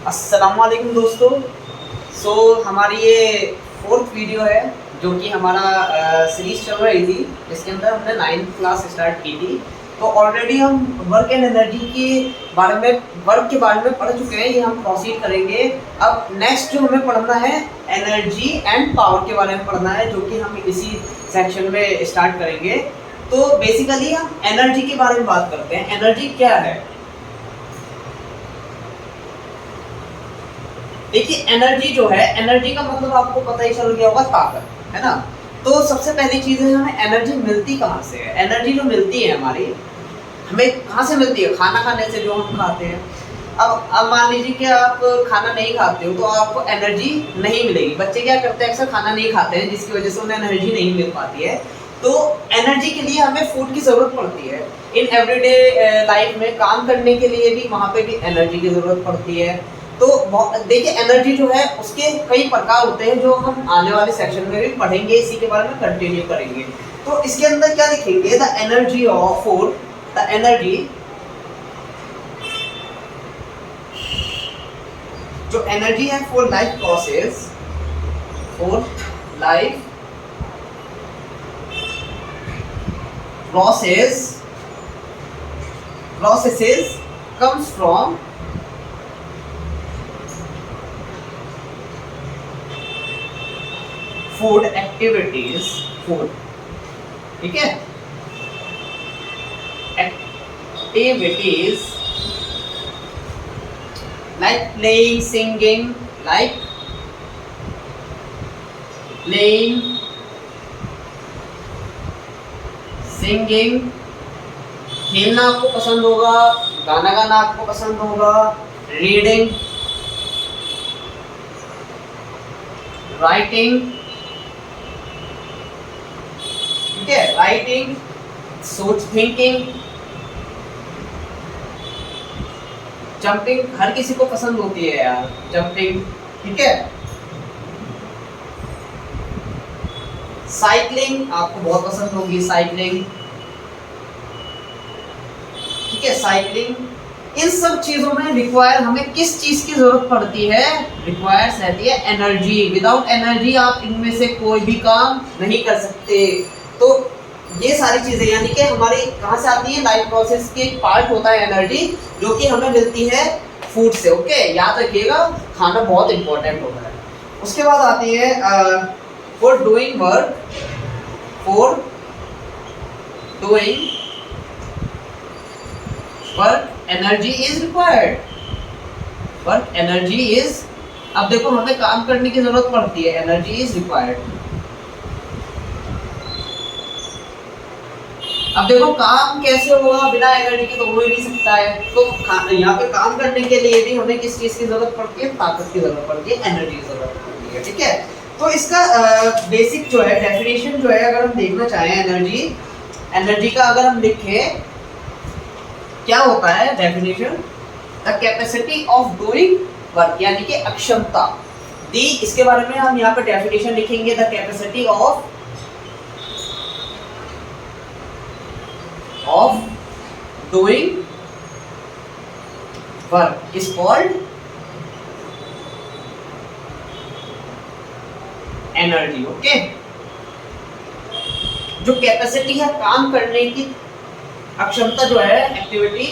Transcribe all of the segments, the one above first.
अस्सलाम वालेकुम दोस्तों। हमारी ये फोर्थ वीडियो है जो कि हमारा सीरीज चल रही थी, जिसके अंदर हमने 9th क्लास स्टार्ट की थी। तो ऑलरेडी हम वर्क एंड एनर्जी के बारे में पढ़ चुके हैं, ये हम प्रोसीड करेंगे। अब नेक्स्ट जो हमें पढ़ना है एनर्जी एंड पावर के बारे में पढ़ना है, जो कि हम इसी सेक्शन में स्टार्ट करेंगे। तो बेसिकली हम एनर्जी के बारे में बात करते हैं। एनर्जी क्या है? देखिए, एनर्जी जो है, एनर्जी का मतलब आपको पता ही चल गया होगा, ताकत, है ना। तो सबसे पहली चीज है, हमें एनर्जी मिलती कहाँ से है? एनर्जी जो मिलती है हमारी, हमें कहाँ से मिलती है? खाना खाने से, जो हम खाते हैं। अब मान लीजिए कि आप खाना नहीं खाते हो तो आपको एनर्जी नहीं मिलेगी। बच्चे क्या करते हैं, अक्सर खाना नहीं खाते हैं, जिसकी वजह से उन्हें एनर्जी नहीं मिल पाती है। तो एनर्जी के लिए हमें फूड की जरूरत पड़ती है। इन एवरीडे लाइफ में काम करने के लिए भी वहाँ पे भी एनर्जी की जरूरत पड़ती है। तो देखिए, एनर्जी जो है उसके कई प्रकार होते हैं, जो हम आने वाले सेक्शन में भी पढ़ेंगे, इसी के बारे में कंटिन्यू करेंगे। तो इसके अंदर क्या लिखेंगे? The energy of food, the energy, जो एनर्जी है for life process, for life processes comes from food activities, food, ठीक है, activities like playing, singing, like playing, singing, खेलना आपको पसंद होगा, गाना गाना आपको पसंद होगा, रीडिंग, राइटिंग, ठीक है, राइटिंग, सोच, थिंकिंग, जंपिंग, हर किसी को पसंद होती है यार जंपिंग, ठीक है। साइकिलिंग आपको बहुत पसंद होगी, साइकिलिंग, ठीक है, साइकिलिंग। इन सब चीजों में रिक्वायर हमें किस चीज की जरूरत पड़ती है? रिक्वायर्स रहती है एनर्जी। विदाउट एनर्जी आप इनमें से कोई भी काम नहीं कर सकते। तो ये सारी चीजें यानी कि हमारी कहाँ से आती है? लाइफ प्रोसेस के पार्ट होता है एनर्जी, जो कि हमें मिलती है फूड से। ओके, याद रखिएगा, खाना बहुत इंपॉर्टेंट होता है। उसके बाद आती है for doing work, for doing work energy is required, work energy is, अब देखो हमें काम करने की जरूरत पड़ती है, एनर्जी इज रिक्वायर्ड। अब देखो काम कैसे होगा? बिना एनर्जी के तो हो ही नहीं सकता है। तो यहाँ पे काम करने के लिए भी हमें किस चीज की जरूरत पड़ती है? ताकत की जरूरत पड़ती है, एनर्जी की जरूरत पड़ती है, ठीक है। तो इसका बेसिक जो है डेफिनेशन जो है, अगर हम देखना चाहें एनर्जी का अगर हम लिखें, क्या होता है definition? The capacity of doing work, यानी कि अक्षमता दी। इसके बारे में हम यहाँ पे डेफिनेशन लिखेंगे, the capacity of doing work is called energy. Okay, जो कैपेसिटी है काम करने की, अक्षमता जो है एक्टिविटी,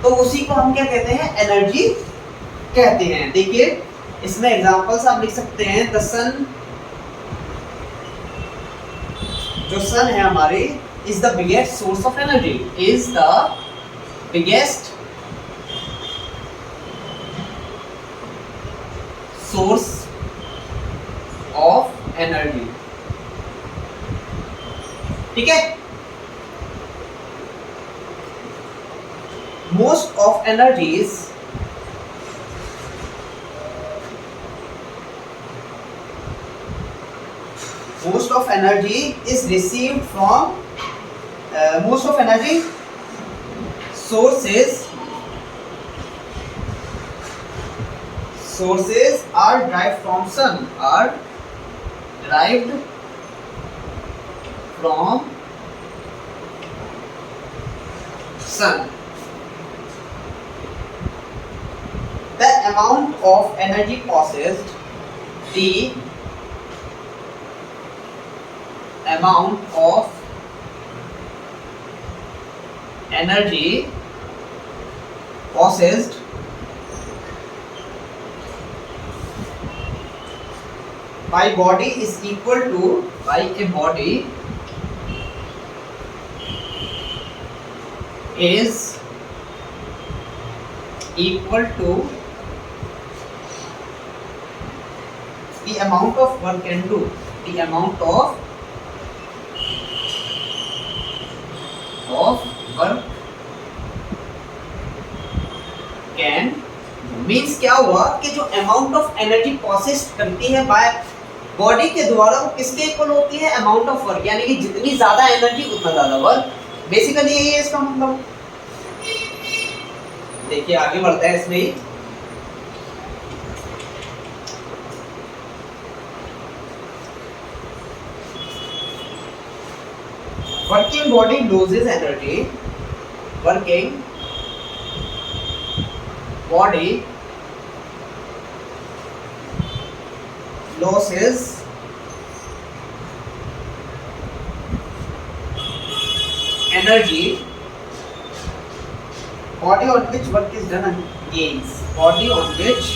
तो उसी को हम क्या कहते हैं? एनर्जी कहते हैं। देखिए, इसमें एग्जांपल्स आप लिख सकते हैं। द सन, जो सन है हमारी, is the biggest source of energy, is the biggest source of energy, ठीक है। Most of energies is received from most of energy sources are derived from sun, are derived from sun. The amount of energy processed, the amount of energy processed by body is equal to, by a body is equal to the amount of work can do, the amount of work can, means क्या हुआ कि जो amount of energy process करती है by body के द्वारा वो किसके इक्वल होती है, अमाउंट ऑफ वर्क, यानी कि जितनी ज्यादा एनर्जी उतना ज्यादा वर्क। बेसिकली यही है इसका मतलब। देखिए आगे बढ़ते हैं इसमें ही। वर्किंग बॉडी लूजेस एनर्जी, वर्किंग body losses energy, body on which work is done gains, body on which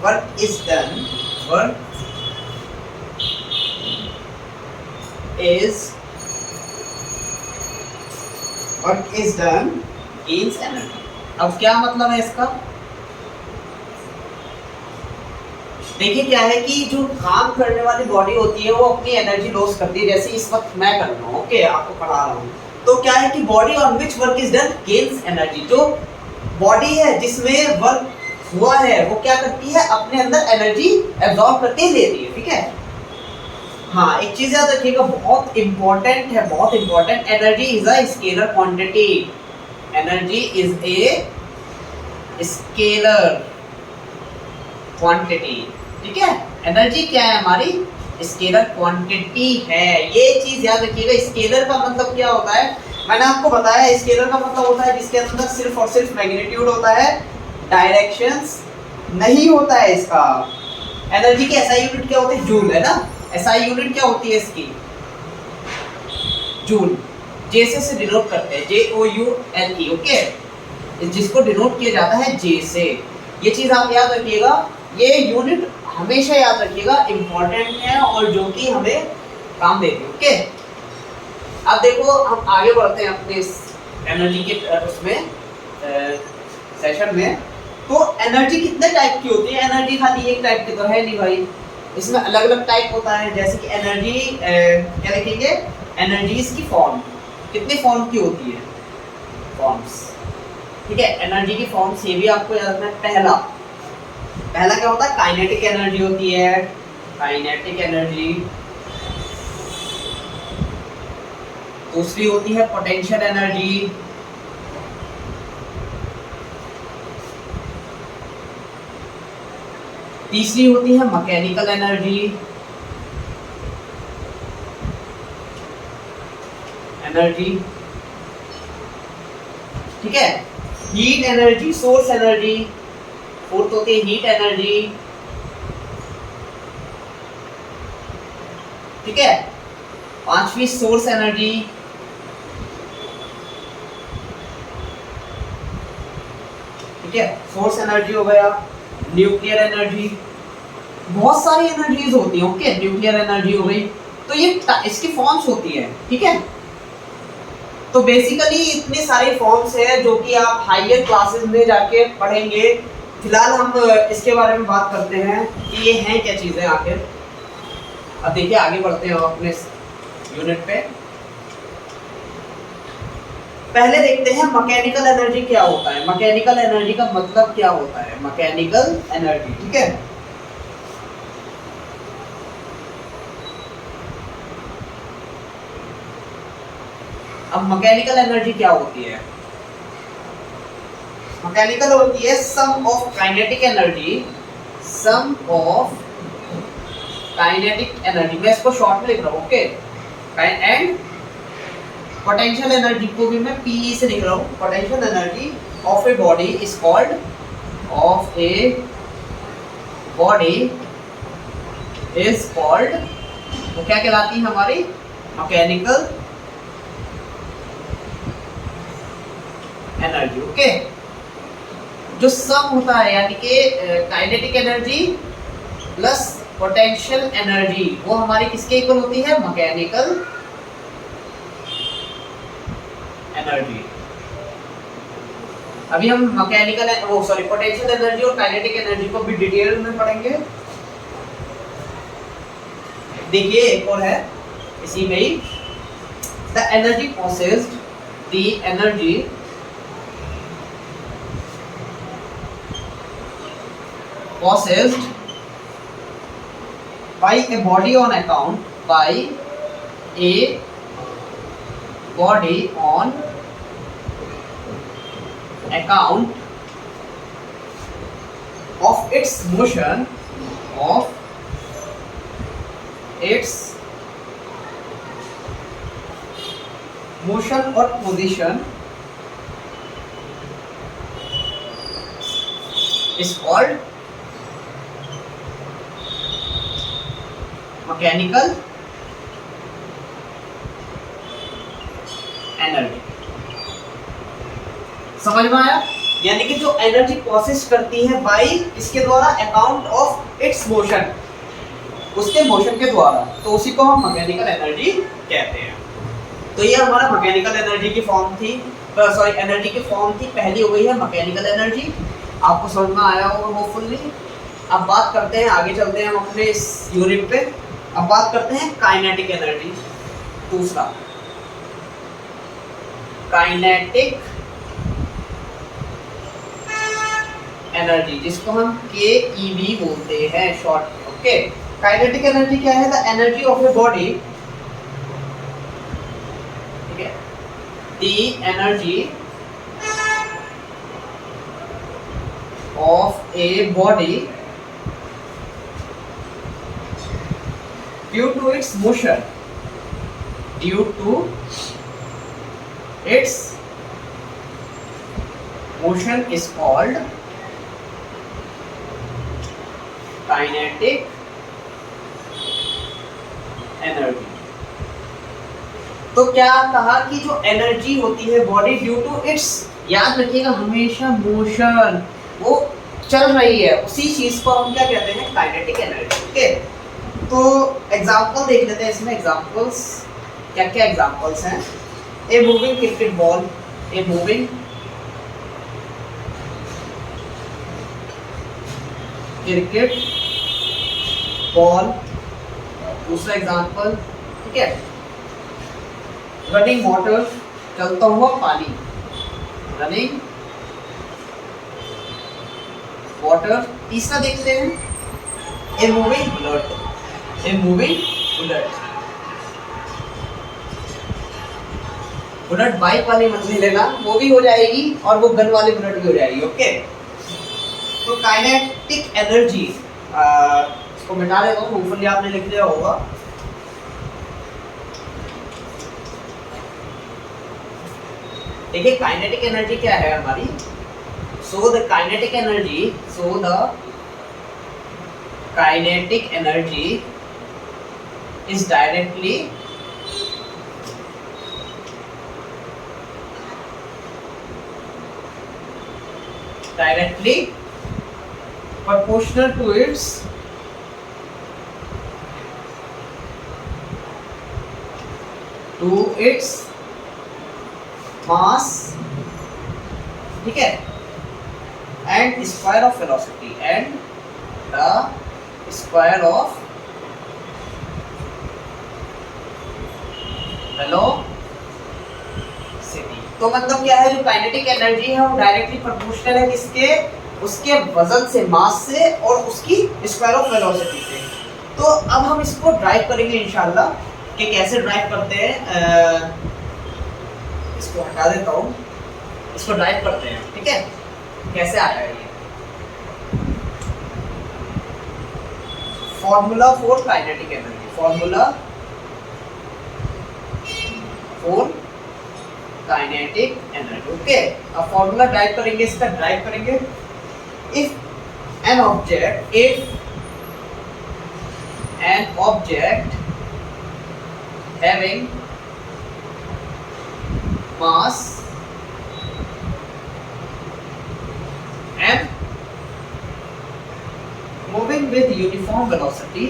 work is done, work is done gains energy। अब क्या मतलब है इसका, देखिए क्या है कि जो काम करने वाली बॉडी होती है वो अपनी एनर्जी लॉस करती है, जैसे इस वक्त मैं कर रहा हूँ, ओके आपको पढ़ा रहा हूँ, तो क्या है कि body on which work is done gains energy, जो बॉडी है जिसमें वर्क हुआ है वो क्या करती है, अपने अंदर एनर्जी एब्जॉर्ब करके लेती है, ठीक है। हाँ एक चीज याद रखिएगा, बहुत इंपॉर्टेंट है, बहुत important, energy is a scalar quantity, energy is a scalar quantity, ठीक है। एनर्जी क्या है हमारी, स्केलर क्वांटिटी है, ये चीज याद रखिएगा। स्केलर का मतलब क्या होता है, मैंने आपको बताया, स्केलर का मतलब होता है जिसके अंदर सिर्फ और सिर्फ मैग्नीट्यूड होता है, डायरेक्शंस नहीं होता है इसका। एनर्जी की एसआई यूनिट क्या होती है, जूल, है ना। एसआई यूनिट क्या होती है इसकी, जूल, जे से डिनोट करते हैं, JOULE, ओके, जिसको डिनोट किया जाता है जे से। ये चीज आप याद रखिएगा, ये यूनिट हमेशा याद रखिएगा, इंपॉर्टेंट है और जो कि हमें काम देती है, ओके। अब देखो हम आगे बढ़ते हैं अपने इस एनर्जी के उसमें सेशन में। तो एनर्जी कितने टाइप की होती है, एनर्जी खाली एक टाइप की तो है नहीं भाई, इसमें अलग अलग टाइप होता है। जैसे कि एनर्जी क्या लिखेंगे, एनर्जीज की फॉर्म, कितने फॉर्म की होती है, फॉर्म्स, ठीक है। एनर्जी की फॉर्म्स ये भी आपको याद रखना है। पहला क्या होता है, काइनेटिक एनर्जी होती है, काइनेटिक एनर्जी। दूसरी होती है पोटेंशियल एनर्जी, तीसरी होती है मैकेनिकल एनर्जी, ठीक है। Heat energy, source energy, fourth होती है हीट एनर्जी, ठीक है। पांचवी सोर्स एनर्जी, ठीक है, सोर्स एनर्जी हो गया। न्यूक्लियर एनर्जी, बहुत सारी एनर्जीज होती हैं, ओके, न्यूक्लियर एनर्जी हो गई। तो ये इसकी फॉर्म्स होती है, ठीक है। तो बेसिकली इतने सारे फॉर्म्स हैं जो कि आप हायर क्लासेस में जाके पढ़ेंगे। फिलहाल हम इसके बारे में बात करते हैं कि ये हैं क्या चीज़ें आखिर। अब देखिए आगे बढ़ते हैं अपने यूनिट पे। पहले देखते हैं मैकेनिकल एनर्जी क्या होता है, मैकेनिकल एनर्जी का मतलब क्या होता है, मैकेनिकल एनर्जी, ठीक है। अब मैकेनिकल एनर्जी क्या होती है, मैकेनिकल होती है sum of kinetic energy, sum of kinetic energy, मैं इसको शॉर्ट में लिख रहा हूँ, ओके। एंड पोटेंशियल एनर्जी को भी मैं पीई से लिख रहा हूँ। Potential energy of a body is called, of a body is called, वो क्या कहलाती है हमारी, मैकेनिकल एनर्जी, ओके। जो सम होता है यानी कि kinetic energy plus potential energy, वो हमारी किसके इक्वल होती है, मैकेनिकल एनर्जी। अभी हम मैकेनिकल वो सॉरी पोटेंशियल एनर्जी और काइनेटिक एनर्जी को भी डिटेल में पढ़ेंगे। देखिए एक और है इसी में ही, the energy possessed, the energy possessed by a body on account, by a body on account of its motion, of its motion or position is called mechanical energy. समझ में आया? यानी कि जो एनर्जी प्रोसेस करती है बाई इसके द्वारा, अकाउंट ऑफ इट्स मोशन, उसके मोशन के द्वारा, तो उसी को हम मैकेनिकल एनर्जी कहते हैं। तो ये हमारा मैकेनिकल एनर्जी की फॉर्म थी, सॉरी एनर्जी की फॉर्म थी, पहली हो गई है मैकेनिकल एनर्जी। आपको समझ में आया होगा होपफुली। अब बात करते हैं, आगे चलते हैं हम अपने इस यूनिट पे। अब बात करते हैं काइनेटिक एनर्जी, दूसरा काइनेटिक एनर्जी, जिसको हम KEB बोलते हैं शॉर्ट, ओके। काइनेटिक एनर्जी क्या है, the energy of a body, ठीक है, the energy of a body due to its motion, due to its motion is called kinetic energy। तो क्या कहा कि जो एनर्जी होती है बॉडी ड्यू टू इट्स, याद रखिएगा हमेशा मोशन, वो चल रही है, उसी चीज को हम क्या कहते हैं, काइनेटिक एनर्जी, ओके। तो एग्जाम्पल देख लेते हैं इसमें, एग्जाम्पल्स क्या क्या एग्जाम्पल्स हैं। A moving cricket ball, a moving cricket ball, दूसरा एग्जाम्पल, ठीक है, रनिंग वाटर, चलता हुआ पानी, रनिंग वाटर। तीसरा देखते हैं, a moving bullet, a moving bullet. Bullet bike वाली मत ले लेना, वो भी हो जाएगी और वो गन वाली बुलेट भी हो जाएगी, ओके। तो काइनेटिक एनर्जी, इसको मिटा देता हूँ, होपफुली आपने लिख लिया होगा। देखिए काइनेटिक एनर्जी क्या है हमारी, so the kinetic energy, so the kinetic energy is directly proportional to its mass, ठीक है, and square of velocity, and the square of velocity. तो मतलब क्या है, जो काइनेटिक एनर्जी है वो डायरेक्टली प्रोपोर्शनल है किसके, उसके वजन से, मास से, और उसकी स्क्वायर ऑफ वेलोसिटी से। तो अब हम इसको ड्राइव करेंगे इंशाल्लाह, कि कैसे ड्राइव करते हैं। इसको हटा देता हूँ, इसको ड्राइव करते हैं, ठीक है, कैसे आया ये। Formula for kinetic energy, formula for kinetic energy. Okay, अब फॉर्मूला ड्राइव करेंगे, इसका ड्राइव करेंगे। If an object having mass and moving with uniform velocity,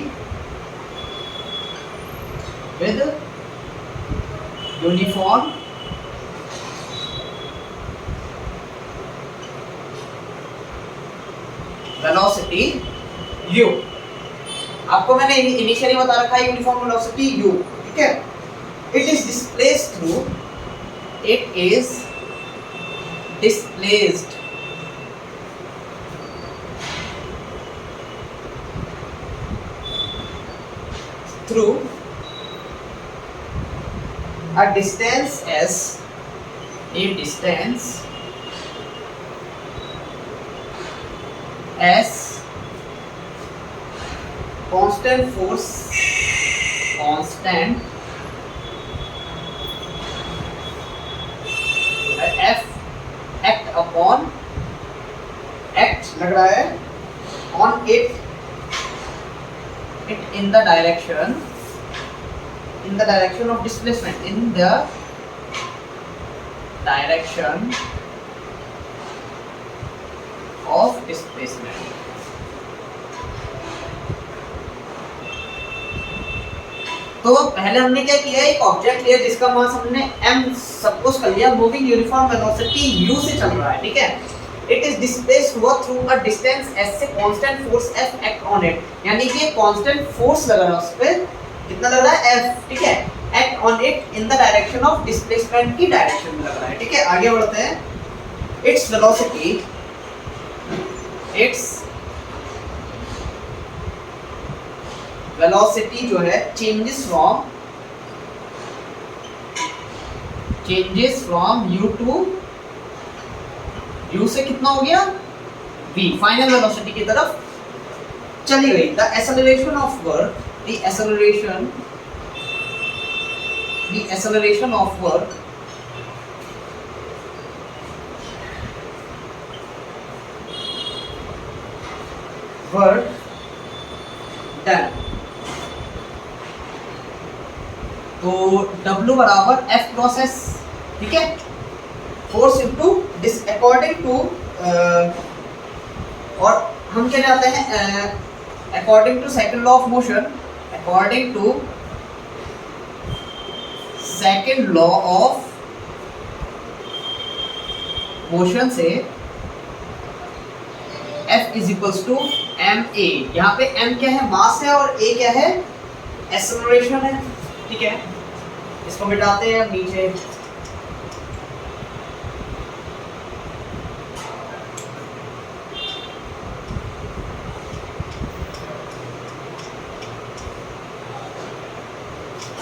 u, आपको मैंने इनिशियली बता रखा है यूनिफॉर्म वेलोसिटी u, ठीक है। It is displaced through a distance s, constant force, F act लग रहा है on it in the direction of displacement, in the direction of displacement। तो पहले हमने क्या किया, एक ऑब्जेक्ट लिया जिसका मास हमने m सपोज कर लिया, मूविंग यूनिफॉर्म वेलोसिटी u से चल रहा है, ठीक है। इट इज डिस्प्लेस्ड हुआ थ्रू अ डिस्टेंस s से, constant force f act on it, यानी कि कांस्टेंट फोर्स लग रहा है उस पे, कितना लग रहा है f, ठीक है, act on it in the direction of displacement की डायरेक्शन में लग रहा है, ठीक है। आगे बढ़ते हैं। इट्स वेलोसिटी जो है changes from u to u से कितना हो गया v, फाइनल वेलोसिटी की तरफ चली गई। The acceleration of work, the acceleration of work done, तो W बराबर F क्रॉस S, ठीक है, फोर्स इनटू अकॉर्डिंग टू, और हम क्या जाते हैं according to second law of motion, से F is equals to ma, यहाँ पे m क्या है, मास है, और a क्या है, एक्सेलरेशन है, ठीक है। इसको मिटाते हैं नीचे,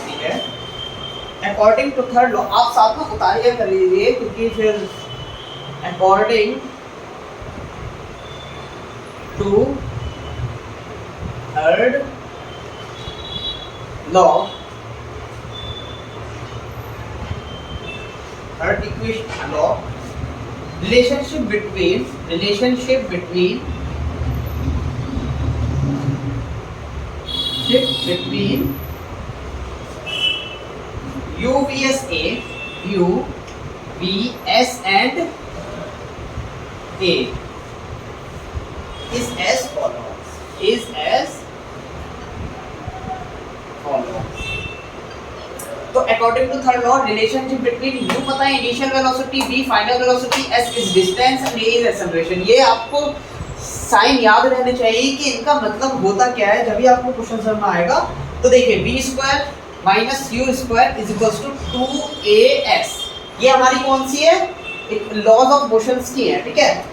ठीक है। अकॉर्डिंग टू थर्ड लॉ, आप साथ में उतारिए कर लीजिए, क्योंकि फिर according to third law, third equation law, relationship between u vs and a is as follows, तो according to third law relationship between u पता है initial velocity, v final velocity, s is distance and a is acceleration. ये आपको sign याद रहने चाहिए कि इनका मतलब होता क्या है, जब भी आपको क्वेश्चन समझ में आएगा। तो देखिए v square minus u square is equals to 2as, ये हमारी कौन सी है, लॉज ऑफ मोशंस की है, ठीक है।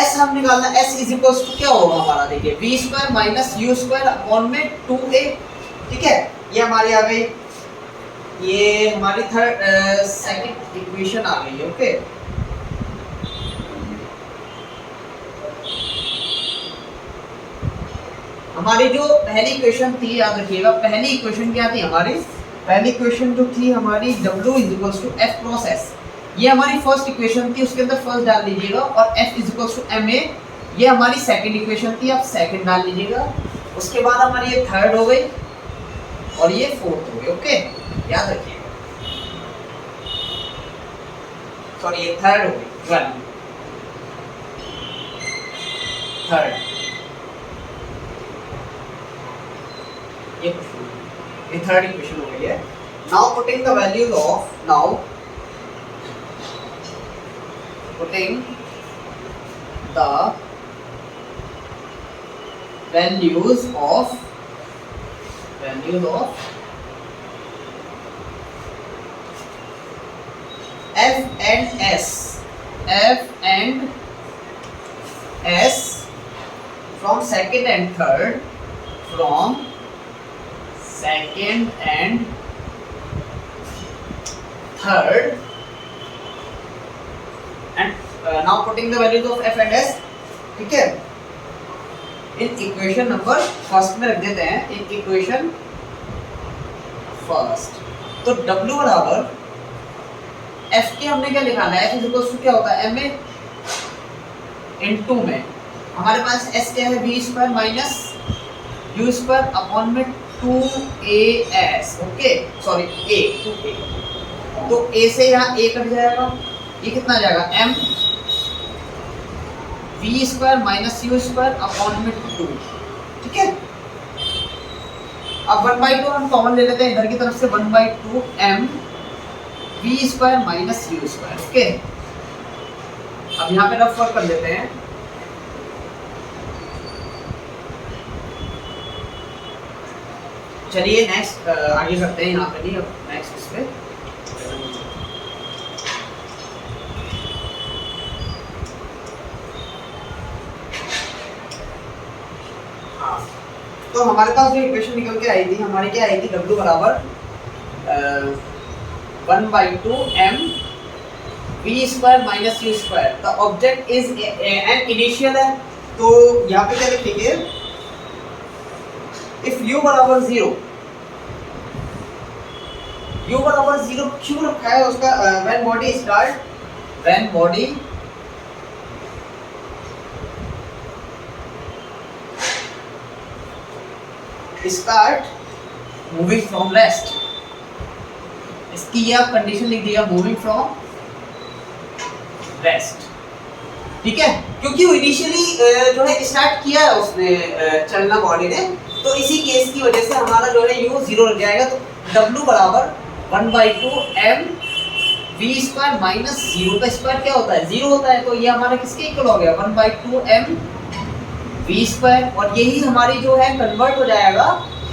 s हम निकालना, s इज इक्वल्स टू क्या होगा हमारा, देखिए v square minus u square upon में 2a, ठीक है। ये हमारी आ गई, ये हमारी थर्ड सेकंड इक्वेशन आ गई है, ओके। हमारी जो पहली इक्वेशन थी, याद रखिएगा पहली इक्वेशन क्या थी हमारी, पहली इक्वेशन जो थी हमारी W is to F cross S, ये हमारी फर्स्ट इक्वेशन थी, उसके अंदर फर्स्ट डाल दीजिएगा, और F इज टू ma, ये हमारी सेकंड इक्वेशन थी, आप सेकंड डाल लीजिएगा। उसके बाद हमारी ये थर्ड हो गई और ये फोर्थ हो गई। ओके, याद रखिएगा, सॉरी ये थर्ड हो गई, वन थर्ड, ये थर्ड इक्वेशन हो गई है। Now putting the values of, now putting the values of F and S from second and third, and now putting the values of F and S, ठीक है, in equation number first में रख देते हैं, in equation first. तो W बराबर F के हमने क्या निकाला है, F इज इक्वल टू क्या होता है ma इनटू में हमारे पास S क्या है, v square minus u square upon में 2as, okay sorry a, 2a, तो a से यहाँ a कट जाएगा, ये कितना जाएगा m v square minus u square upon में 2, ठीक है। अब 1/2 हम कॉमन ले लेते हैं इधर की तरफ से, 1/2 m v square minus u square, okay. अब यहाँ पे रफ वर्क कर लेते हैं, चलिए नेक्स्ट आगे करते हैं, यहाँ पे नहीं, अब नेक्स्ट इस पे तो हमारे पास जो इक्वेशन निकल के आई थी, हमारी क्या आई थी, W बराबर 1/2 m v square minus u square. The object is an initial है, तो यहाँ पे क्या लिखेंगे, इफ u बराबर 0, u बराबर 0 क्यों रखा है उसका, when body start, when body start moving from rest, इसकी ये आप कंडीशन लिख दिया, मूविंग फ्रॉम रेस्ट, ठीक है, क्योंकि वो इनिशियली जो है स्टार्ट किया है उसने चलना बॉडी ने, तो इसी केस की वजह से हमारा जो है u 0 लग जाएगा। तो W बराबर 1/2 m v स्क्वायर माइनस 0 का स्क्वायर क्या होता है, 0 होता है, तो ये हमारा किसके इक्वल हो गया, 1/2 m v स्क्वायर, और यही हमारी जो है कन्वर्ट हो जाएगा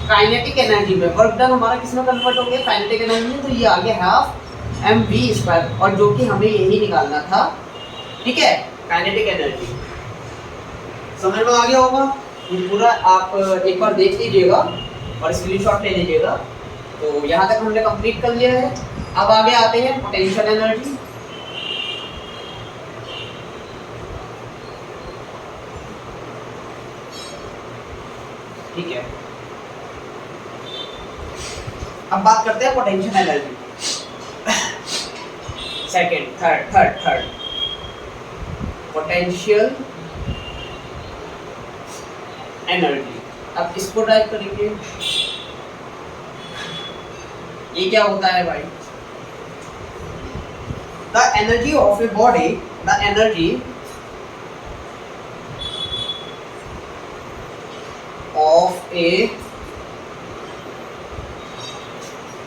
काइनेटिक एनर्जी में, वर्क डन हमारा किस में कन्वर्ट हो गया, काइनेटिक एनर्जी में, तो ये आ गया हाफ एम वी स्क्वायर, और जो कि हमें यही निकालना था, ठीक है, काइनेटिक एनर्जी। समझ में आ गया होगा, ये पूरा आप एक बार देख लीजिएगा और स्क्रीनशॉट ले लीजिएगा। तो यहाँ तक हमने कंप्लीट कर लिया है। अब आगे आते हैं पोटेंशियल एनर्जी। ठीक है, अब बात करते हैं potential energy, second third potential energy. अब इसको टाइप करेंगे, ये क्या होता है भाई, the energy of a body, the energy of a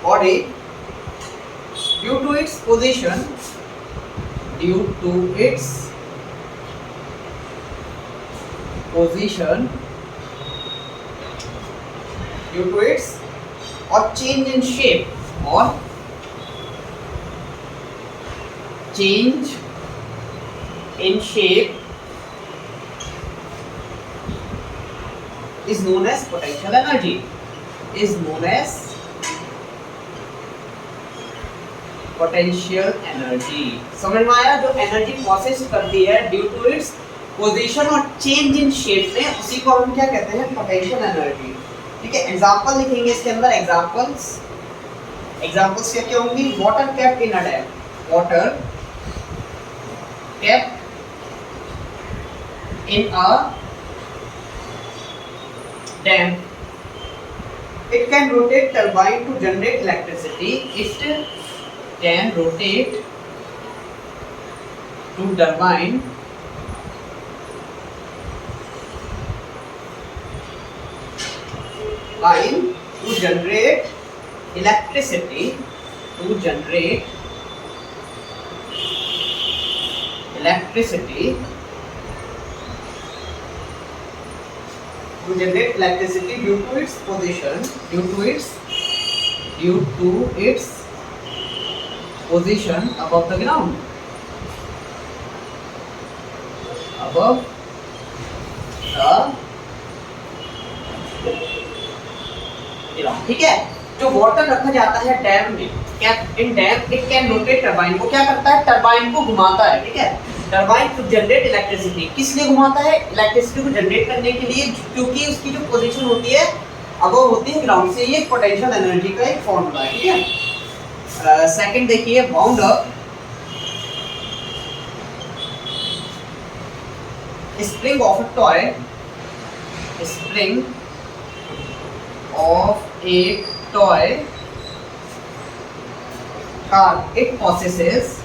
body due to its position, due to its position, due to its or change in shape, or change in shape is known as potential energy, is known as potential energy। समझ में आया, जो energy process करती है due to its position और change in shape में, उसी को हम क्या कहते हैं, पोटेंशियल एनर्जी। ठीक है, एग्जांपल लिखेंगे इसके अंदर। एग्जांपल्स क्या क्या होंगी? Water kept in a dam, water kept in a dam, it can rotate turbine to generate electricity, it can rotate to turbine to generate electricity, to generate electricity due to its position, due to its position above the ground, above the ground। ठीक है, जो water रखा जाता है dam में, क्या in dam it can rotate turbine, वो क्या करता है, टरबाइन को घुमाता है। ठीक है, टरबाइन टू जनरेट इलेक्ट्रिसिटी, किस लिए घुमाता है, इलेक्ट्रिसिटी को जनरेट करने के लिए, क्योंकि उसकी जो पोजीशन होती है अबव होती है ग्राउंड से। ये पोटेंशियल एनर्जी का एक फॉर्मूला है। ठीक है, सेकंड देखिए, bound up spring of a toy, spring of A toy car, it possesses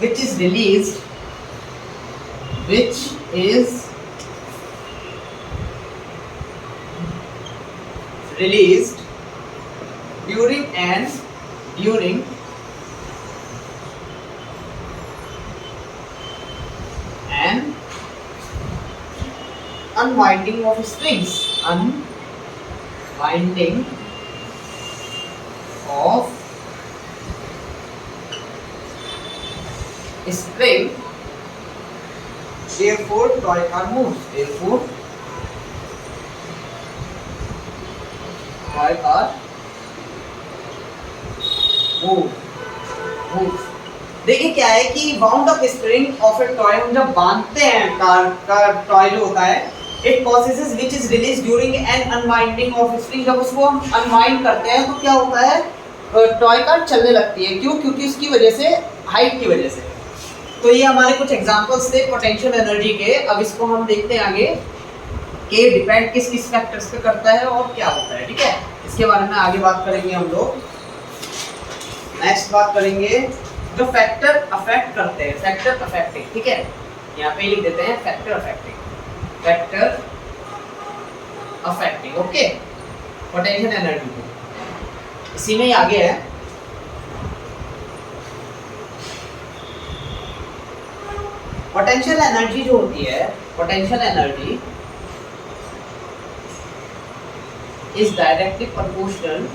which is released during an unwinding of strings, unwinding of string, therefore toy car moves, therefore toy car moves। देखिए क्या है कि bound up spring of A toy, हम जब बांधते हैं car का toy जो होता है, it processes which is release during an unwinding of spring, जब उसको हम अनवाइंड करते हैं तो क्या होता है, टॉय कार चलने लगती है। क्यों? क्योंकि उसकी वजह से, हाइट की वजह से। तो ये हमारे कुछ एग्जांपल्स थे पोटेंशियल एनर्जी के। अब इसको हम देखते हैं आगे कि डिपेंड किस किस फैक्टर्स पे करता है और क्या होता है। ठीक है, इसके बारे में आगे बात करेंगे हम लोग। नेक्स्ट बात करेंगे जो फैक्टर अफेक्ट करते हैं, फैक्टर अफेक्टिंग। ठीक है, यहाँ पे लिख देते हैं factor affecting, factor affecting. Okay, potential energy को इसी में ही आगे है। पोटेंशियल एनर्जी जो होती है, potential energy is directly proportional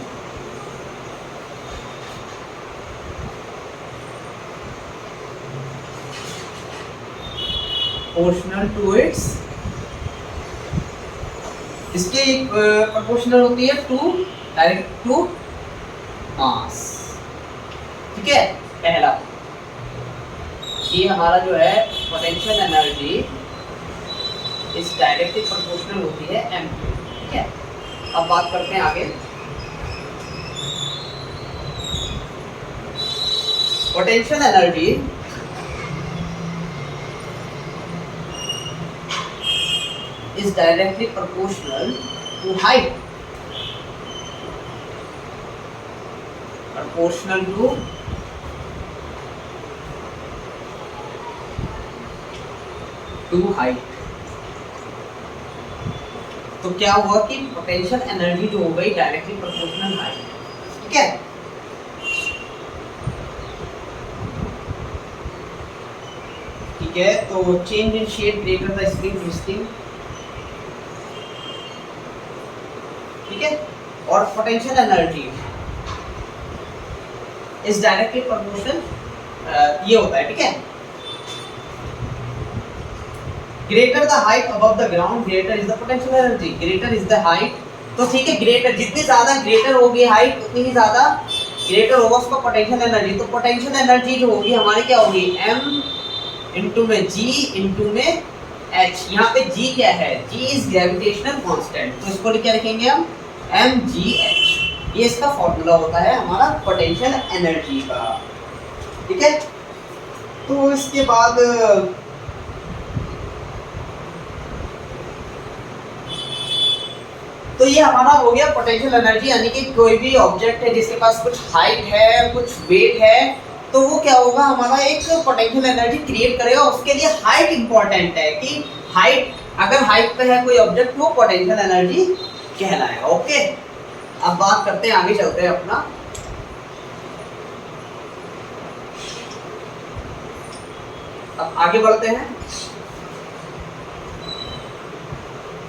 to its, इसके प्रोपोर्शनल होती है टू, डायरेक्ट टू मास। ठीक है, पहला ये हमारा जो है पोटेंशियल एनर्जी इस डायरेक्टली प्रोपोर्शनल होती है m। ठीक है, अब बात करते हैं आगे। Potential energy is directly proportional to height, proportional to height। तो क्या हुआ कि पोटेंशियल एनर्जी जो हो गई डायरेक्टली प्रोपोर्शनल हाइट। ठीक है, ठीक है, तो change in shape greater the spring twisting. ठीक है, और potential energy is directly proportional, ये होता है। ठीक है, greater the height above the ground greater is the potential energy, greater is the height. तो ठीक है, ग्रेटर जितनी ज्यादा ग्रेटर होगी हाइट उतनी ही ज्यादा ग्रेटर होगा उसका पोटेंशियल एनर्जी, तो पोटेंशियल एनर्जी जो होगी हमारी क्या होगी, m इंटू में g इंटू में h। यहाँ पे g क्या है, g इज ग्रेविटेशनल कांस्टेंट, तो इसको क्या लिखेंगे हम, mgh। ये इसका फॉर्मूला होता है हमारा पोटेंशियल एनर्जी का, ठीक है। तो इसके बाद तो ये हमारा हो गया पोटेंशियल एनर्जी, यानी कि कोई भी ऑब्जेक्ट है जिसके पास कुछ हाइट है, कुछ वेट है, तो वो क्या होगा, हमारा एक पोटेंशियल एनर्जी क्रिएट करेगा। उसके लिए हाइट इंपॉर्टेंट है कि हाइट, अगर हाइट पे है कोई ऑब्जेक्ट वो पोटेंशियल एनर्जी कहलाएगा। ओके, अब बात करते हैं, आगे चलते हैं अपना। अब आगे बढ़ते हैं।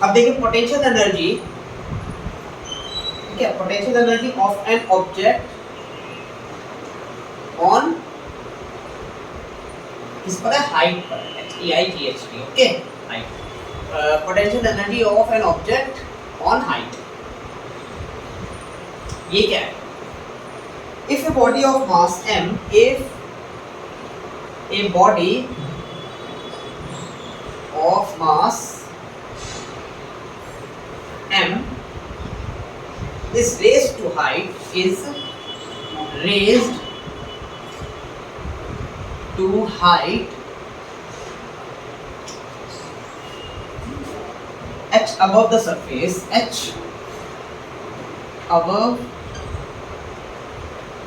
अब देखिए पोटेंशियल एनर्जी, ठीक है, potential energy of an object on, किस पर है, हाइट पर, HEIGHT, okay, height. Potential energy of an object on height, ये क्या है, if a body of mass m, if a body of mass m is raised to height, is raised to height h above the surface, h above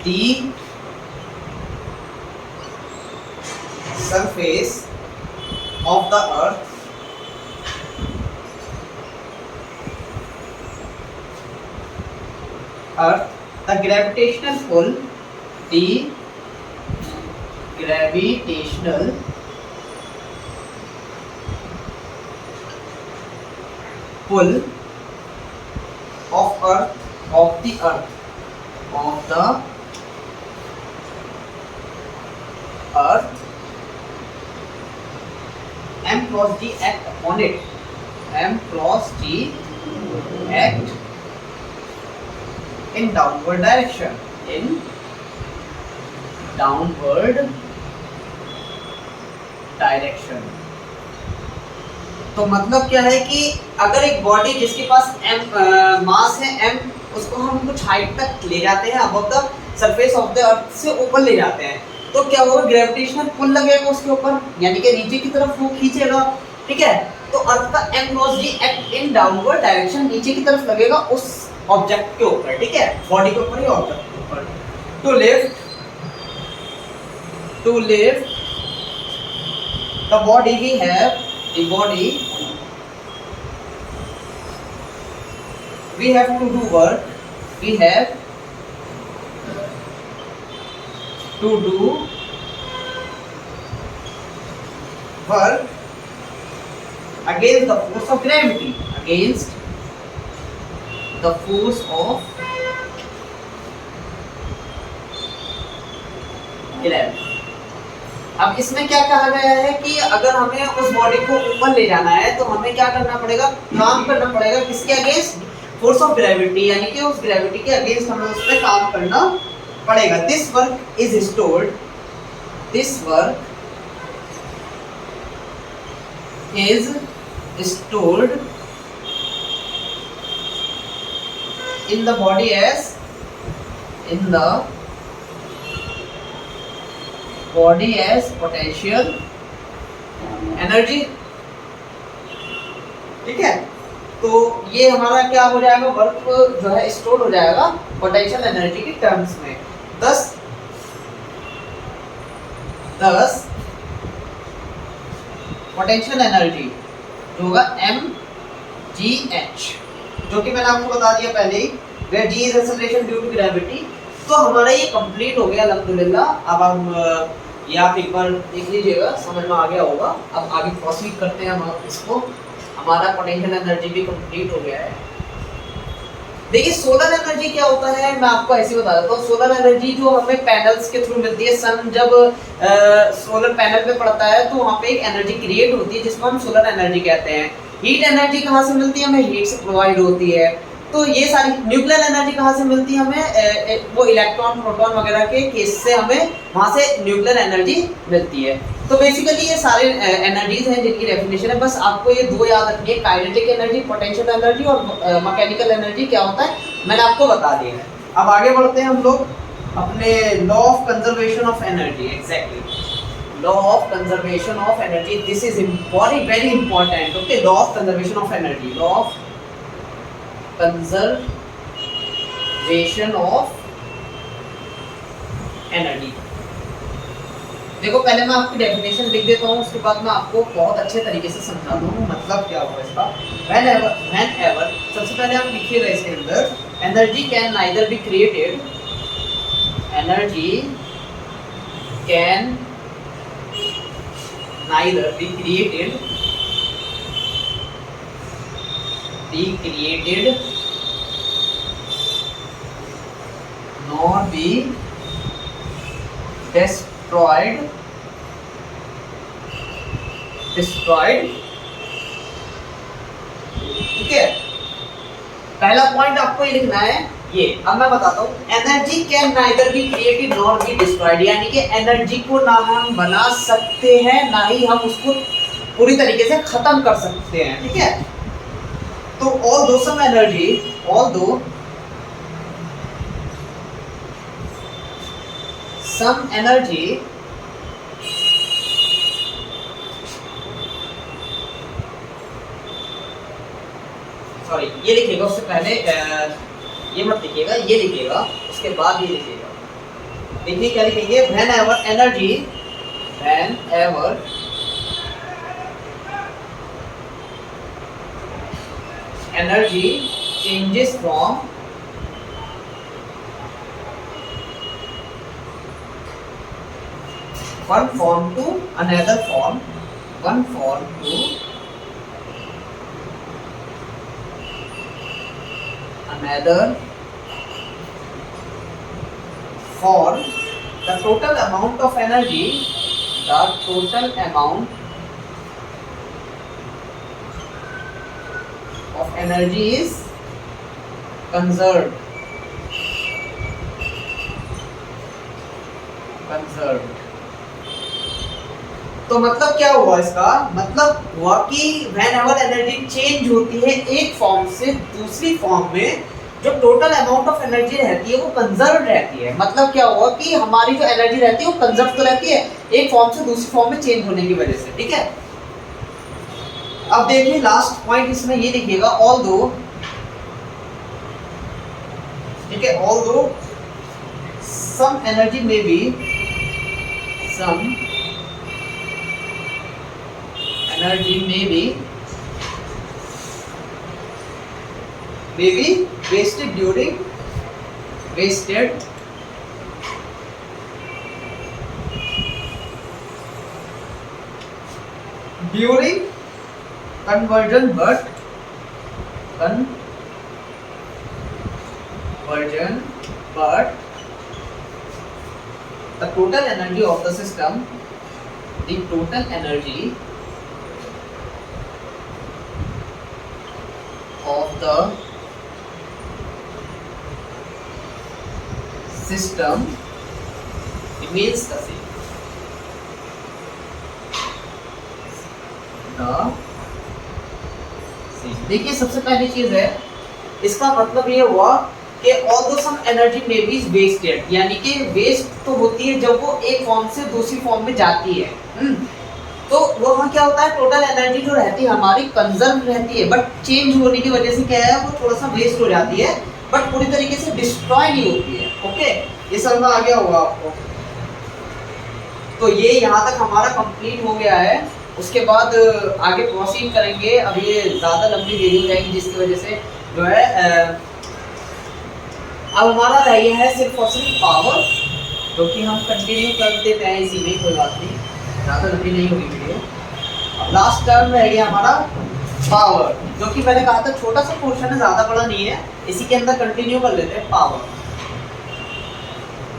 the surface of the earth, the gravitational pull, the gravitational pull of earth, of the earth, of the earth, m cross g act on it, m cross g act in downward direction, in downward direction। तो मतलब क्या है कि अगर एक body जिसके पास मास है m, उसको हम कुछ हाइट तक ले जाते हैं, above the surface of the earth से ऊपर ले जाते हैं, तो क्या होगा, ग्रेविटेशनल पुल लगेगा उसके ऊपर, यानी कि नीचे की तरफ वो खींचेगा, ठीक है। तो अर्थ का m cross g act in downward direction, नीचे की तरफ लगेगा उस ऑब्जेक्ट के ऊपर, ठीक है, बॉडी के ऊपर या ऑब्जेक्ट के ऊपर। To lift the body, we have the body, we have to do work, we have to do work against the force of gravity, against the force of gravity। अब इसमें क्या कहा गया है कि अगर हमें उस बॉडी को ऊपर ले जाना है तो हमें क्या करना पड़ेगा, काम करना पड़ेगा, किसके अगेंस्ट, फोर्स ऑफ ग्रेविटी, यानी कि उस ग्रेविटी के अगेंस्ट हमें उस पर काम करना पड़ेगा। This work is stored, this work is stored in the body as, in the body as potential energy, ठीक है। तो ये हमारा क्या हो जाएगा, वर्क जो है स्टोर हो जाएगा पोटेंशियल एनर्जी की टर्म्स में। दस पोटेंशियल एनर्जी जो होगा mgh, जो कि मैंने आपको बता दिया पहले ही, where g is acceleration due to gravity। तो हमारा ये कंप्लीट हो गया अल्हम्दुलिल्लाह। अब हम ये आप एक बार देख लीजिएगा, समझ में आ गया होगा। अब आगे प्रोसीड करते हैं हम इसको। हमारा पोटेंशियल एनर्जी भी कंप्लीट हो गया है। देखिए सोलर एनर्जी क्या होता है, मैं आपको ऐसे ही बता देता हूँ। सोलर एनर्जी जो हमें पैनल्स के थ्रू मिलती है, सन जब सोलर पैनल पे पड़ता है तो वहाँ पे एक एनर्जी क्रिएट होती है जिसको हम सोलर एनर्जी कहते हैं। हीट एनर्जी कहाँ से मिलती है, हमें हीट से प्रोवाइड होती है। तो ये सारी न्यूक्लियर एनर्जी कहाँ से मिलती है हमें, वो इलेक्ट्रॉन प्रोटॉन वगैरह के केस से हमें वहाँ से न्यूक्लियर एनर्जी मिलती है। तो बेसिकली ये सारे एनर्जीज हैं जिनकी डेफिनेशन है, बस आपको ये दो याद रखनी है, काइनेटिक एनर्जी, पोटेंशियल एनर्जी और मैकेनिकल एनर्जी क्या होता है मैंने आपको बता दिया है। अब आगे बढ़ते हैं हम लोग अपने law of conservation of energy. Exactly, law of conservation of energy, this is very important. Okay, law of conservation of energy, law of conservation of energy. देखो पहले मैं आपकी डेफिनेशन लिख देता हूँ, उसके बाद मैं आपको बहुत अच्छे तरीके से समझाता हूँ मतलब क्या होगा इसका। whenever सबसे पहले आप लिखिएगा इसके अंदर, energy can neither be created, energy can neither be created nor be destroyed ठीक है। पहला पॉइंट आपको ये लिखना है ये। अब मैं बताता हूँ, energy can neither be created nor be destroyed, यानी कि एनर्जी को ना हम बना सकते हैं ना ही हम उसको पूरी तरीके से खत्म कर सकते हैं, ठीक है। तो although some energy सॉरी ये लिखिएगा उससे पहले ये मत लिखिएगा, ये लिखिएगा उसके बाद ये लिखिएगा। देखिए क्या लिखेंगे, whenever energy changes from one form to another form, one form to another form, the total amount of energy is conserved. तो मतलब क्या हुआ इसका, मतलब हुआ कि whenever एनर्जी चेंज होती है एक फॉर्म से दूसरी फॉर्म में, जो टोटल अमाउंट ऑफ एनर्जी रहती है वो कंजर्व रहती है। मतलब क्या हुआ कि हमारी जो एनर्जी रहती है वो कंजर्व तो रहती है एक फॉर्म से दूसरी फॉर्म में चेंज होने की वजह से, ठीक है। अब देखिए लास्ट पॉइंट इसमें ये लिखिएगा, ऑल्दो, ठीक है, ऑल्दो सम एनर्जी में B wasted during conversion, but the total energy of the system, remains the same. देखिए सबसे पहली चीज है, इसका मतलब ये हुआ कि although some energy may be wasted, यानी कि वेस्ट तो होती है जब वो एक फॉर्म से दूसरी फॉर्म में जाती है, तो वहाँ क्या होता है, टोटल एनर्जी जो रहती है हमारी कंजर्व रहती है, बट चेंज होने की वजह से क्या है वो थोड़ा सा वेस्ट हो जाती है, बट पूरी तरीके से डिस्ट्रॉय नहीं होती है। ओके, ये समझ में आ गया होगा आपको। तो ये यहाँ तक हमारा कंप्लीट हो गया है। उसके बाद आगे प्रोसीड करेंगे। अब ये ज़्यादा लंबी वीडियो जाएगी जिसकी वजह से जो है अब हमारा रह गया है सिर्फ और सिर्फ पावर, जो कि हम कंटिन्यू कर देते हैं इसी में, कोई बात नहीं, ज़्यादा लंबी नहीं होगी वीडियो। अब लास्ट टर्म रह गया हमारा पावर, जो कि मैंने कहा था छोटा सा पोर्शन है, ज़्यादा बड़ा नहीं है, इसी के अंदर कंटिन्यू कर लेते हैं। पावर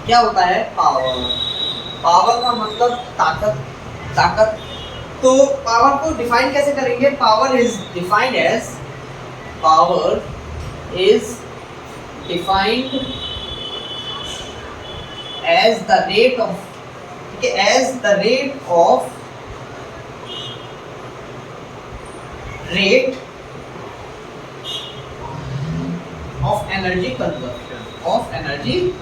क्या होता है, पावर का मतलब ताकत। तो पावर को डिफाइन कैसे करेंगे, power is defined as is defined as the rate of energy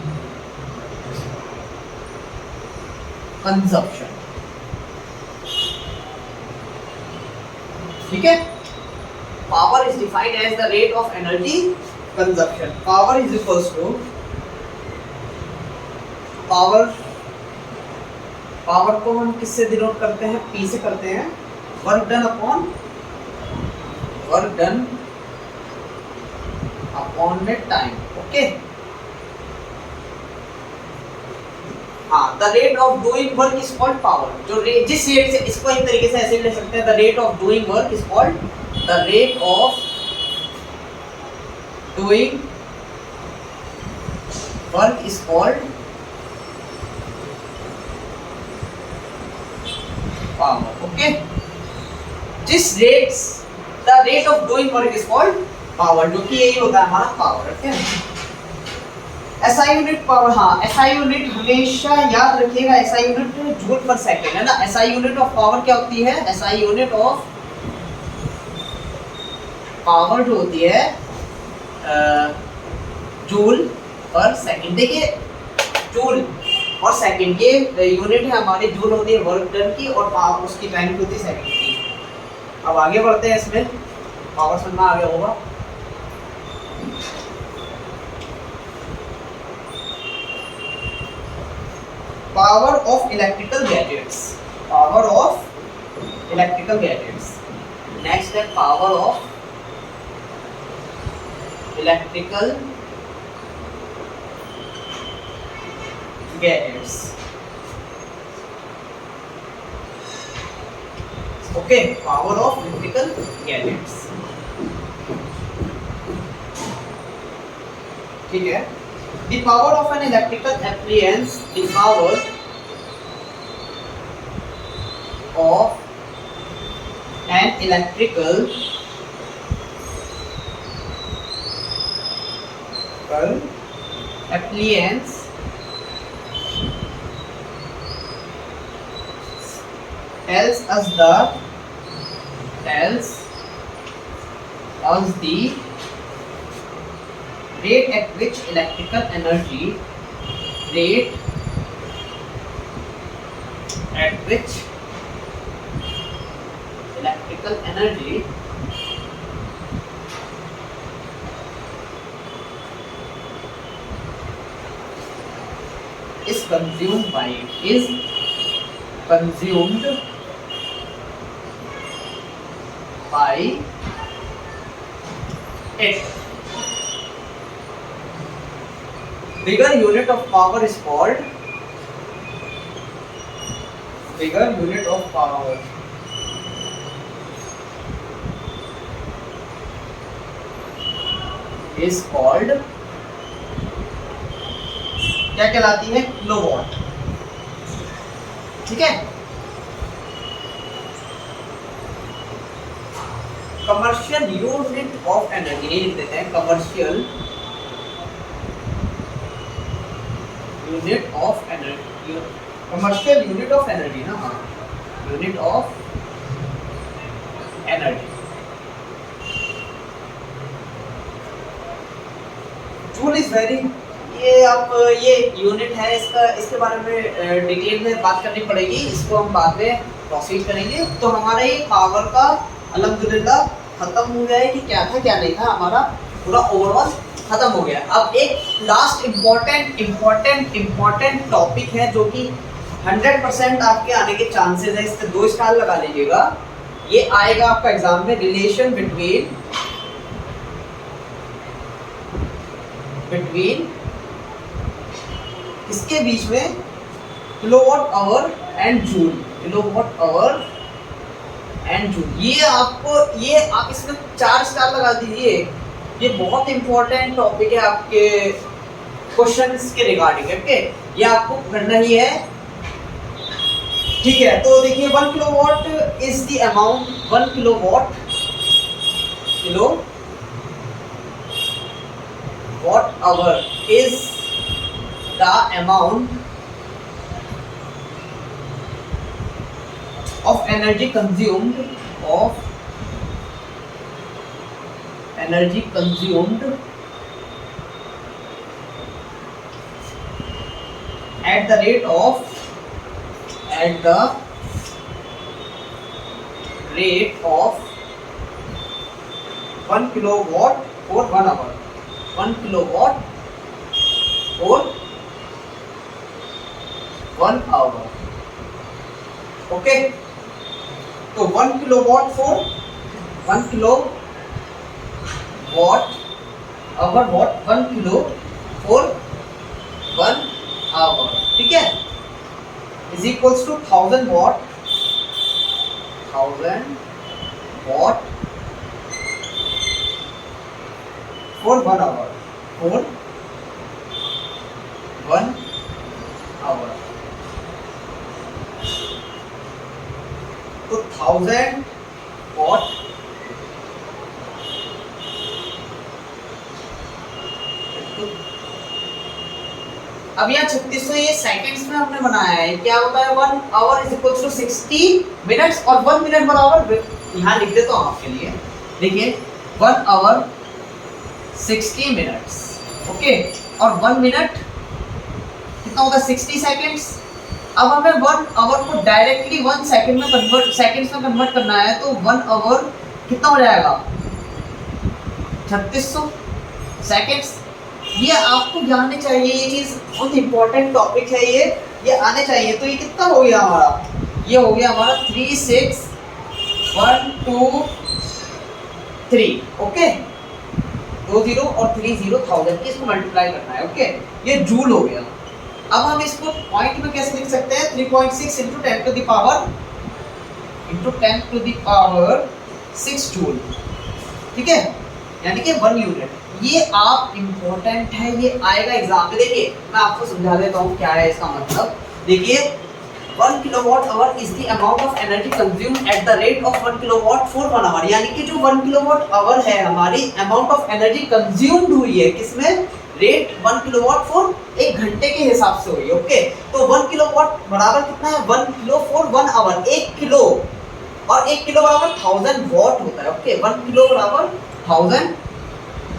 consumption. ठीक है, power is defined as the rate of energy consumption. Power is equals to power को हम किससे डिनोट करते हैं? P से करते हैं, वर्क डन अपॉन में टाइम. ओके, हाँ, the rate of doing work is called power. जो जिस रेट से, इसको एक तरीके से ऐसे भी ले सकते हैं, the rate of doing work is called the rate of doing work is called power. Okay, जिस rate, the rate of doing work is called power, जो कि यही होता है हमारा power. Okay, SI unit power. हाँ, एसआई यूनिट हमेशा याद रखिएगा, SI unit joule per second है ना. एसआई यूनिट ऑफ पावर क्या होती है? एसआई यूनिट ऑफ पावर जो होती है जूल पर सेकंड. देखिए, जूल और सेकंड के यूनिट है हमारे. जूल होती है वर्क डन की और पावर उसकी टाइम होती है सेकंड की. अब आगे बढ़ते हैं, इसमें पावर समझ में आ गया होगा. Power of electrical gadgets. Next है power of electrical gadgets. Okay, power of electrical gadgets. ठीक है. The power of an electrical appliance, the power of an electrical appliance tells us the rate at which electrical energy is consumed by it. Bigger unit of power is called क्या कहलाती है? Kilowatt. ठीक है. Commercial unit of energy लिख देते हैं. Commercial unit of energy ना. हाँ, unit of energy. Joule is very, ये यूनिट है, इसके बारे में डिटेल में बात करनी पड़ेगी. इसको हम बाद में प्रोसीड करेंगे. तो हमारा ये पावर का अल्हम्दुलिल्लाह खत्म हो गया है कि क्या था क्या नहीं था. हमारा पूरा ओवरऑल खत्म हो गया. अब एक लास्ट इम्पोर्टेंट टॉपिक है जो कि 100% आपके आने के चांसेस है. इस पे 2 स्टार लगा लीजिएगा. ये आएगा आपका एग्जाम में. रिलेशन बिटवीन इसके बीच में किलोवाट आवर एंड जूल. ये आप इसमें 4 स्टार लगा दीजिए. ये बहुत इंपॉर्टेंट टॉपिक है आपके क्वेश्चंस के रिगार्डिंग. ओके, ये आपको करना ही है. ठीक है, तो देखिए 1 kilowatt is the amount. 1 watt hour is the amount of energy consumed at the rate of 1 kilowatt for 1 hour. 1 kilowatt for 1 hour. Okay, तो 1 kilowatt for 1 kilowatt hour, what 1 kilo for 1 hour, ठीक है, is equals to 1000 watt for 1 hour, तो 1000 watt अब यहाँ 3600 ये seconds में हमने बनाया है, क्या होता है 1 hour is equals to 60 minutes और 1 मिनट बराबर, यहाँ लिख देता हूँ आपके लिए, देखिए 1 आवर 60 मिनट्स, ओके, और 1 मिनट कितना होगा 60 सेकंड्स। अब हमें 1 आवर को डायरेक्टली 1 सेकंड में सेकंड्स में कन्वर्ट करना है, तो 1 आवर कितना हो जाएगा 3600 सेकंड्स। ये आपको जानने चाहिए, ये चीज़ बहुत इंपॉर्टेंट टॉपिक है, ये आने चाहिए। तो ये कितना हो गया हमारा, ये हो गया हमारा 36123, ओके, 20 और 30,000 की इसको मल्टीप्लाई करना है, ओके, ये जूल हो गया। अब हम इसको पॉइंट में कैसे लिख सकते हैं, 3.6 into 10 to the power 6 joule, ठीक है, यानी कि 1 यूनिट। ये आप इम्पोर्टेंट है, ये आएगा एग्जाम में। देखिए मैं आपको समझा देता हूँ क्या है इसका मतलब। देखिए 1 kilowatt hour is the amount of energy consumed at the rate of 1 kilowatt for 1 hour, यानी कि जो 1 किलोवाट आवर है हमारी अमाउंट ऑफ एनर्जी कंज्यूम्ड हुई है किसमें, रेट 1 किलोवाट फॉर 1 घंटे के हिसाब से हुई है, ओके। तो 1 किलोवाट बराबर कितना है 1 किलो फॉर 1 आवर, 1 किलो, और 1 किलो बराबर 1000 वॉट होता है, ओके, 1 किलो बराबर 1000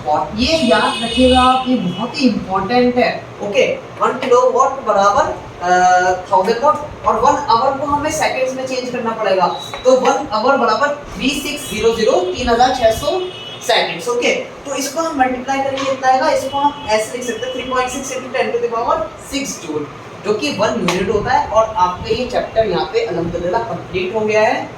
वॉट। ये याद रखिएगा आप, ये बहुत ही इंपॉर्टेंट है, ओके। 1 किलो वॉट बराबर 1000 वॉट, और 1 आवर को हमें सेकंड्स में चेंज करना पड़ेगा, तो 1 आवर बराबर 3600 सेकंड्स, ओके। तो इसको हम मल्टीप्लाई करेंगे कितना आएगा, इसको हम ऐसे लिख सकते हैं 3.6 into 10 to the power 6 joule, जो कि 1 यूनिट होता है। और आपका ये चैप्टर यहाँ पे अल्हम्दुलिल्लाह कंप्लीट हो गया है।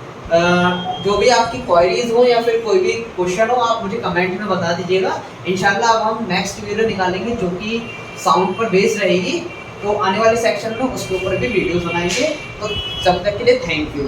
जो भी आपकी क्वेरीज हो या फिर कोई भी क्वेश्चन हो, आप मुझे कमेंट में बता दीजिएगा। इंशाल्लाह अब हम नेक्स्ट वीडियो निकालेंगे जो कि साउंड पर बेस्ड रहेगी, तो आने वाले सेक्शन में उसके ऊपर भी वीडियोस बनाएंगे। तो जब तक के लिए थैंक यू।